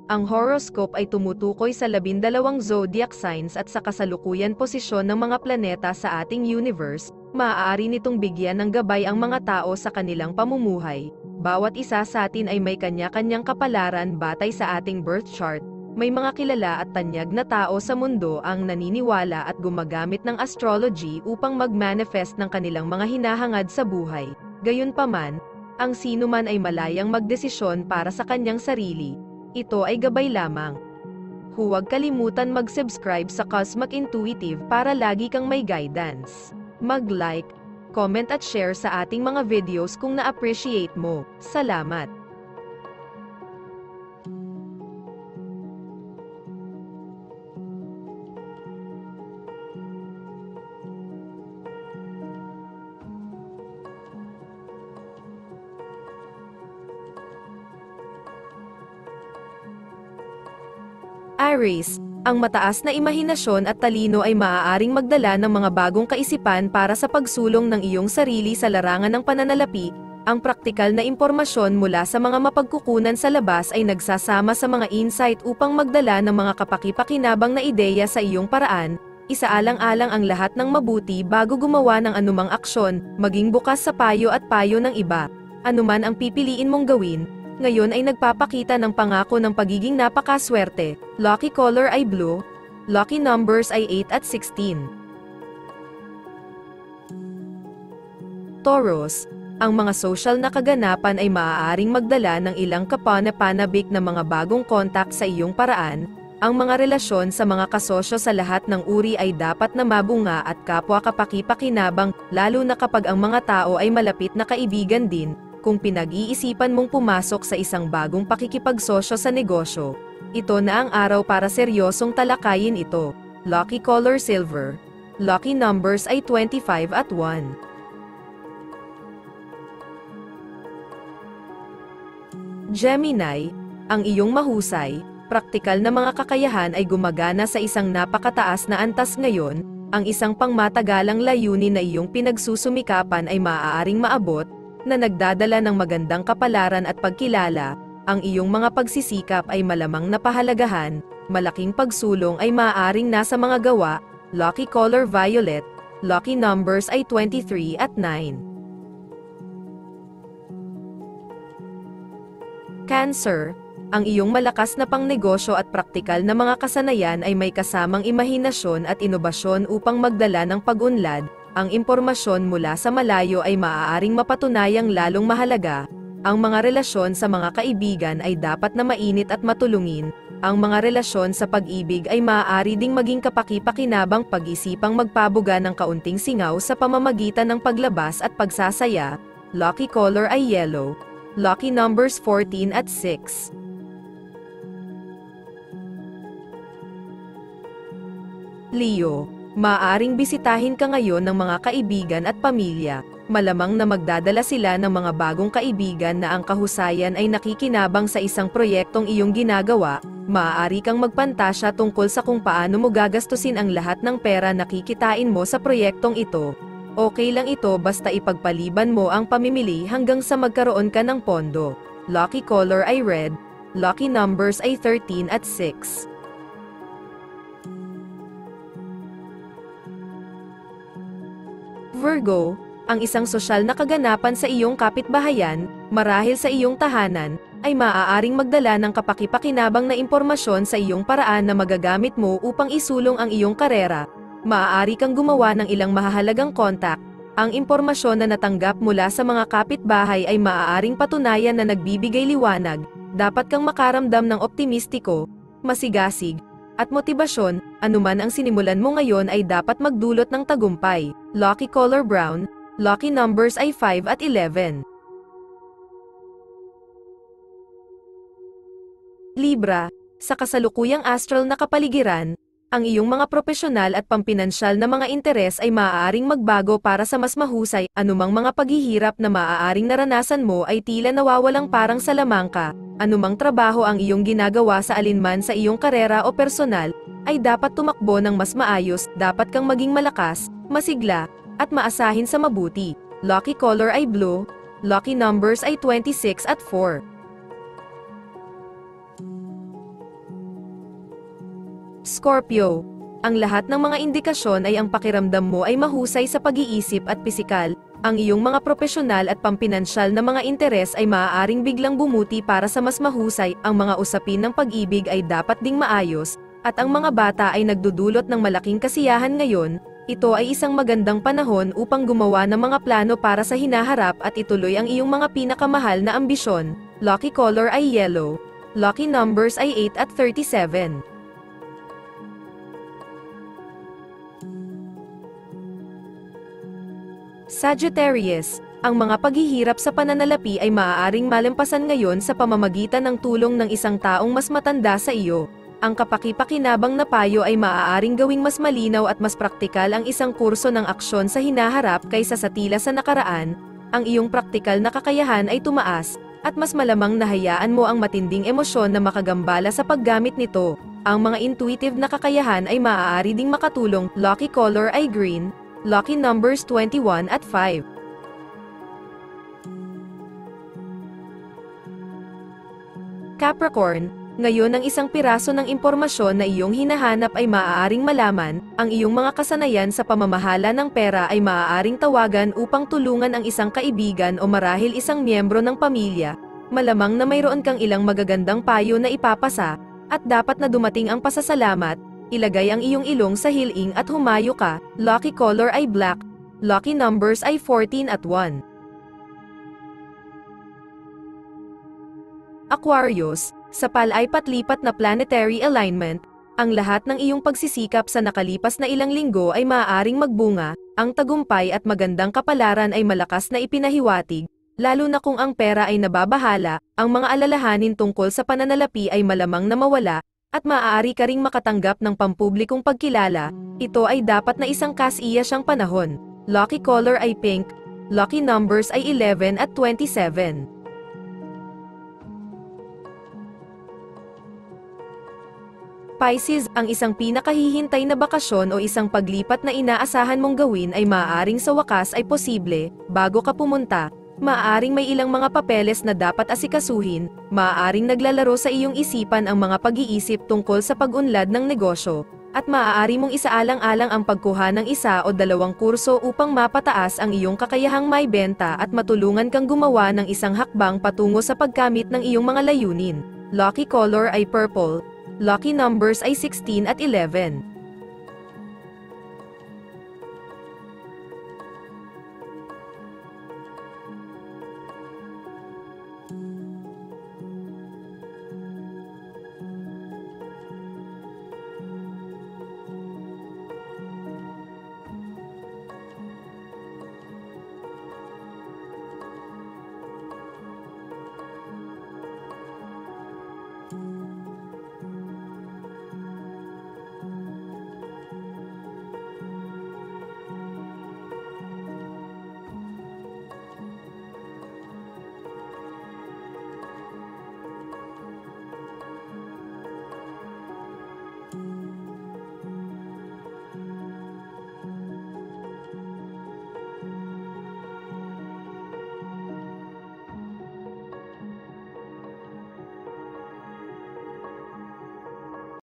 Ang horoscope ay tumutukoy sa 12 zodiac signs at sa kasalukuyan posisyon ng mga planeta sa ating universe. Maaari nitong bigyan ng gabay ang mga tao sa kanilang pamumuhay. Bawat isa sa atin ay may kanya-kanyang kapalaran batay sa ating birth chart. May mga kilala at tanyag na tao sa mundo ang naniniwala at gumagamit ng astrology upang mag-manifest ng kanilang mga hinahangad sa buhay. Gayunpaman, ang sinuman ay malayang magdesisyon para sa kanyang sarili. Ito ay gabay lamang. Huwag kalimutan mag-subscribe sa Cosmic Intuitive para lagi kang may guidance. Mag-like, comment at share sa ating mga videos kung na-appreciate mo. Salamat! Aries, ang mataas na imahinasyon at talino ay maaaring magdala ng mga bagong kaisipan para sa pagsulong ng iyong sarili sa larangan ng pananalapi. Ang praktikal na impormasyon mula sa mga mapagkukunan sa labas ay nagsasama sa mga insight upang magdala ng mga kapaki-pakinabang na ideya sa iyong paraan. Isaalang-alang ang lahat ng mabuti bago gumawa ng anumang aksyon, maging bukas sa payo at payo ng iba. Anuman ang pipiliin mong gawin, ngayon ay nagpapakita ng pangako ng pagiging napakaswerte. Lucky color ay blue. Lucky numbers ay 8 at 16. Taurus, ang mga social na kaganapan ay maaaring magdala ng ilang kapana-panabik na mga bagong kontak sa iyong paraan. Ang mga relasyon sa mga kasosyo sa lahat ng uri ay dapat na mabunga at kapwa kapaki-pakinabang, lalo na kapag ang mga tao ay malapit na kaibigan din. Kung pinag-iisipan mong pumasok sa isang bagong pakikipagsosyo sa negosyo, ito na ang araw para seryosong talakayin ito. Lucky color silver. Lucky numbers ay 25 at 1. Gemini, ang iyong mahusay, praktikal na mga kakayahan ay gumagana sa isang napakataas na antas ngayon. Ang isang pangmatagalang layunin na iyong pinagsusumikapan ay maaaring maabot, na nagdadala ng magandang kapalaran at pagkilala. Ang iyong mga pagsisikap ay malamang napahalagahan, malaking pagsulong ay maaaring nasa mga gawa. Lucky color violet. Lucky numbers ay 23 at 9. Cancer, ang iyong malakas na pangnegosyo at praktikal na mga kasanayan ay may kasamang imahinasyon at inobasyon upang magdala ng pag-unlad. Ang impormasyon mula sa malayo ay maaaring mapatunayang lalong mahalaga. Ang mga relasyon sa mga kaibigan ay dapat na mainit at matulungin. Ang mga relasyon sa pag-ibig ay maaari ding maging kapaki-pakinabang pag-isipang magpabuga ng kaunting singaw sa pamamagitan ng paglabas at pagsasaya. Lucky color ay yellow. Lucky numbers 14 at 6. Leo, maaaring bisitahin ka ngayon ng mga kaibigan at pamilya. Malamang na magdadala sila ng mga bagong kaibigan na ang kahusayan ay nakikinabang sa isang proyektong iyong ginagawa. Maaari kang magpantasya tungkol sa kung paano mo gagastusin ang lahat ng pera na kikitain mo sa proyektong ito. Okay lang ito basta ipagpaliban mo ang pamimili hanggang sa magkaroon ka ng pondo. Lucky color ay red. Lucky numbers ay 13 at 6. Virgo, ang isang sosyal na kaganapan sa iyong kapitbahayan, marahil sa iyong tahanan, ay maaaring magdala ng kapaki-pakinabang na impormasyon sa iyong paraan na magagamit mo upang isulong ang iyong karera. Maaari kang gumawa ng ilang mahahalagang kontak. Ang impormasyon na natanggap mula sa mga kapitbahay ay maaaring patunayan na nagbibigay liwanag. Dapat kang makaramdam ng optimistiko, masigasig, at motibasyon. Anuman ang sinimulan mo ngayon ay dapat magdulot ng tagumpay. Lucky color brown. Lucky numbers ay 5 at 11. Libra, sa kasalukuyang astral na kapaligiran, ang iyong mga propesyonal at pampinansyal na mga interes ay maaaring magbago para sa mas mahusay. Anumang mga paghihirap na maaaring naranasan mo ay tila nawawalang parang salamangka. Anumang trabaho ang iyong ginagawa sa alinman sa iyong karera o personal, ay dapat tumakbo ng mas maayos. Dapat kang maging malakas, masigla, at maasahin sa mabuti. Lucky color ay blue. Lucky numbers ay 26 at 4. Scorpio. Ang lahat ng mga indikasyon ay ang pakiramdam mo ay mahusay sa pag-iisip at pisikal. Ang iyong mga profesional at pampinansyal na mga interes ay maaaring biglang bumuti para sa mas mahusay. Ang mga usapin ng pag-ibig ay dapat ding maayos, at ang mga bata ay nagdudulot ng malaking kasiyahan ngayon. Ito ay isang magandang panahon upang gumawa ng mga plano para sa hinaharap at ituloy ang iyong mga pinakamahal na ambisyon. Lucky color ay yellow. Lucky numbers ay 8 at 37. Sagittarius, ang mga paghihirap sa pananalapi ay maaaring malampasan ngayon sa pamamagitan ng tulong ng isang taong mas matanda sa iyo. Ang kapaki-pakinabang na payo ay maaaring gawing mas malinaw at mas praktikal ang isang kurso ng aksyon sa hinaharap kaysa sa tila sa nakaraan. Ang iyong praktikal na kakayahan ay tumaas, at mas malamang nahayaan mo ang matinding emosyon na makagambala sa paggamit nito. Ang mga intuitive na kakayahan ay maaari ding makatulong. Lucky color ay green. Lucky numbers 21 at 5. Capricorn, ngayon ang isang piraso ng impormasyon na iyong hinahanap ay maaaring malaman. Ang iyong mga kasanayan sa pamamahala ng pera ay maaaring tawagan upang tulungan ang isang kaibigan o marahil isang miyembro ng pamilya. Malamang na mayroon kang ilang magagandang payo na ipapasa, at dapat na dumating ang pasasalamat. Ilagay ang iyong ilong sa hiling at humayo ka. Lucky color ay black. Lucky numbers ay 14 at 1. Aquarius, sa palay patlipat na planetary alignment, ang lahat ng iyong pagsisikap sa nakalipas na ilang linggo ay maaaring magbunga. Ang tagumpay at magandang kapalaran ay malakas na ipinahiwatig, lalo na kung ang pera ay nababahala. Ang mga alalahanin tungkol sa pananalapi ay malamang na mawala, at maaari ka ring makatanggap ng pampublikong pagkilala. Ito ay dapat na isang kasiyasang panahon. Lucky color ay pink. Lucky numbers ay 11 at 27. Pisces, ang isang pinakahihintay na bakasyon o isang paglipat na inaasahan mong gawin ay maaaring sa wakas ay posible. Bago ka pumunta, maaaring may ilang mga papeles na dapat asikasuhin, maaaring naglalaro sa iyong isipan ang mga pag-iisip tungkol sa pag-unlad ng negosyo, at maaari mong isaalang-alang ang pagkuha ng isa o dalawang kurso upang mapataas ang iyong kakayahang maibenta at matulungan kang gumawa ng isang hakbang patungo sa pagkamit ng iyong mga layunin. Lucky color ay purple. Lucky numbers ay 16 at 11.